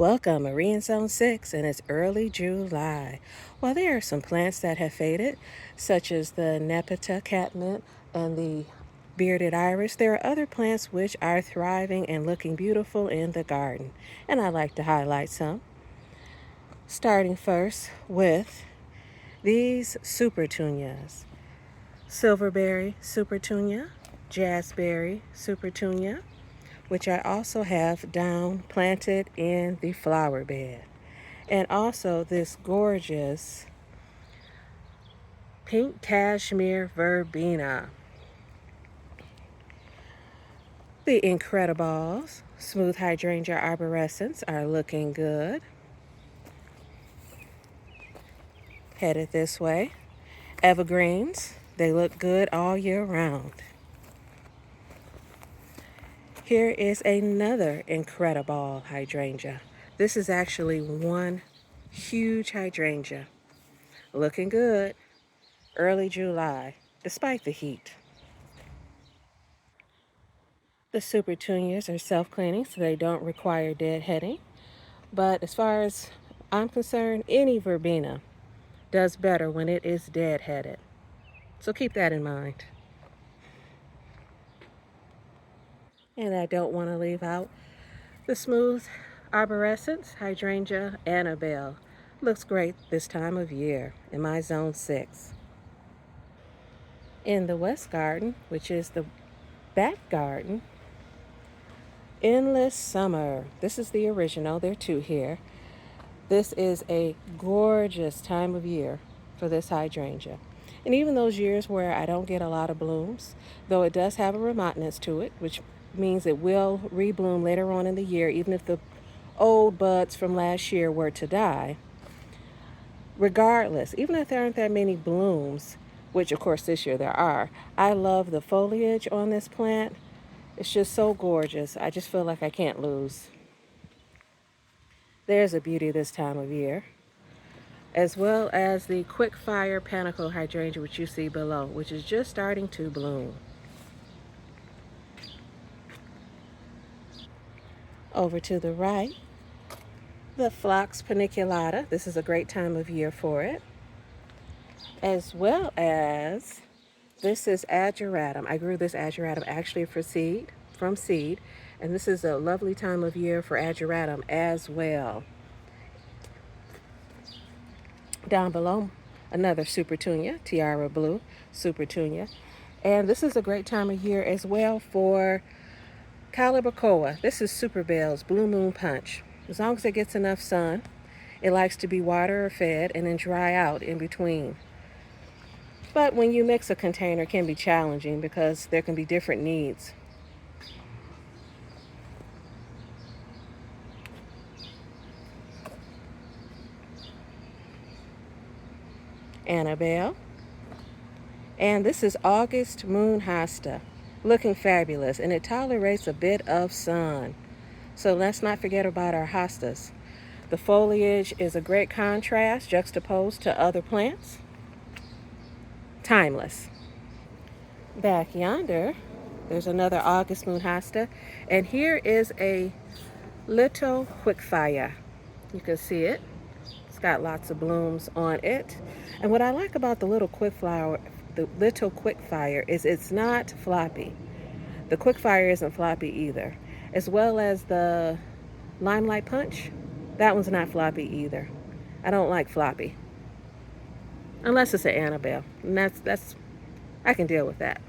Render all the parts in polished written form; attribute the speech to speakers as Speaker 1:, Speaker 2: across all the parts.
Speaker 1: Welcome, we're in Zone 6 and it's early July. While there are some plants that have faded, such as the Nepeta catmint and the bearded iris, there are other plants which are thriving and looking beautiful in the garden. And I'd like to highlight some. Starting first with these Supertunias. Silverberry Supertunia, Jazzberry Supertunia, which I also have down planted in the flower bed. And also this gorgeous pink cashmere verbena. The Incredibles smooth hydrangea arborescens are looking good. Headed this way. Evergreens, they look good all year round. Here is another Incredible hydrangea. This is actually one huge hydrangea. Looking good. Early July, despite the heat. The Supertunias are self-cleaning, so they don't require deadheading. But as far as I'm concerned, any verbena does better when it is deadheaded. So keep that in mind. And I don't want to leave out the smooth arborescens, Hydrangea Annabelle. Looks great this time of year in my Zone 6. In the West Garden, which is the back garden, Endless Summer. This is the original. There are two here. This is a gorgeous time of year for this hydrangea. And even those years where I don't get a lot of blooms, though it does have a remoteness to it, which means it will rebloom later on in the year, even if the old buds from last year were to die. Regardless, even if there aren't that many blooms, which of course this year there are, I love the foliage on this plant. It's just so gorgeous. I just feel like I can't lose. There's a beauty this time of year, as well as the quick fire panicle hydrangea, which you see below, which is just starting to bloom. Over to the right, the Phlox paniculata. This is a great time of year for it. As well as, this is ageratum. I grew this ageratum actually from seed, and this is a lovely time of year for ageratum as well. Down below, another Supertunia, Tiara Blue Supertunia. And this is a great time of year as well for Calibrachoa. This is Superbell's Blue Moon Punch. As long as it gets enough sun, it likes to be water or fed and then dry out in between. But when you mix a container, it can be challenging because there can be different needs. Annabelle. And this is August Moon Hosta, looking fabulous, and it tolerates a bit of sun. So let's not forget about our hostas. The foliage is a great contrast juxtaposed to other plants. Timeless. Back yonder, there's another August Moon Hosta, and here is a little quickfire. You can see it. It's got lots of blooms on it. And what I like about the little quickfire is it's not floppy. The quickfire isn't floppy either. As well as the Limelight Punch, that one's not floppy either. I don't like floppy. Unless it's an Annabelle. And that's I can deal with that.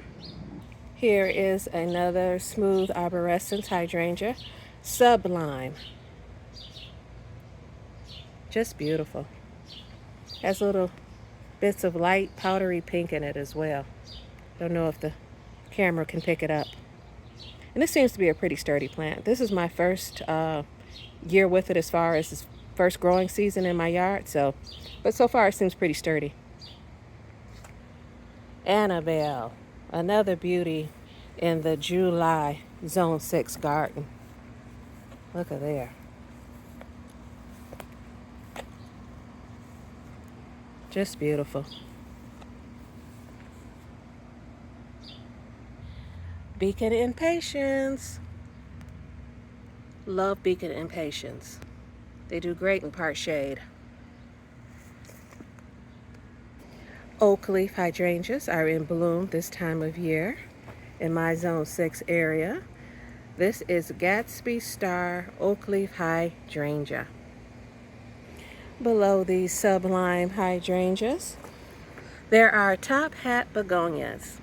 Speaker 1: Here is another smooth arborescens hydrangea, Sublime. Just beautiful. Has little bits of light powdery pink in it as well. Don't know if the camera can pick it up. And this seems to be a pretty sturdy plant. This is my first year with it as far as this first growing season in my yard. But so far it seems pretty sturdy. Annabelle, another beauty in the July Zone 6 garden. Look at there. Just beautiful. Beacon Impatiens. Love Beacon Impatiens. They do great in part shade. Oak leaf hydrangeas are in bloom this time of year in my Zone 6 area. This is Gatsby Star Oak Leaf Hydrangea. Below these sublime hydrangeas, there are top hat begonias.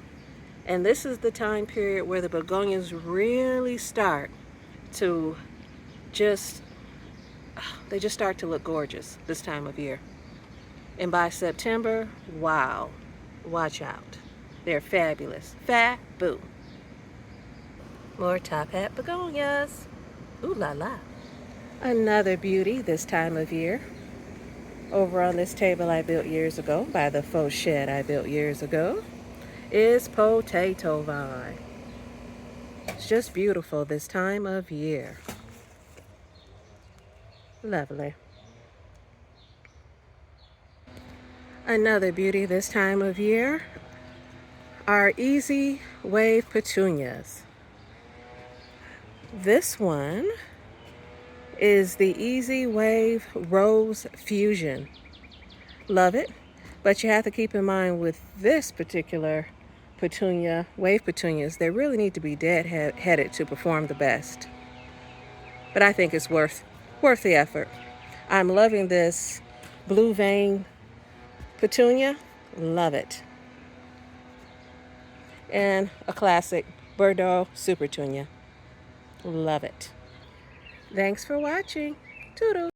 Speaker 1: And this is the time period where the begonias really start to they just start to look gorgeous this time of year. And by September, wow, watch out. They're fabulous. Fab-boo. More top hat begonias. Ooh la la. Another beauty this time of year. Over on this table I built years ago, by the faux shed I built years ago, is potato vine. It's just beautiful this time of year. Lovely. Another beauty this time of year are easy wave petunias. This one is the Easy Wave Rose Fusion. Love it, but you have to keep in mind with this particular petunia, wave petunias, they really need to be dead-headed to perform the best. But I think it's worth the effort. I'm loving this blue vein petunia. Love it. And a classic Bordeaux Super Petunia. Love it. Thanks for watching. Toodles.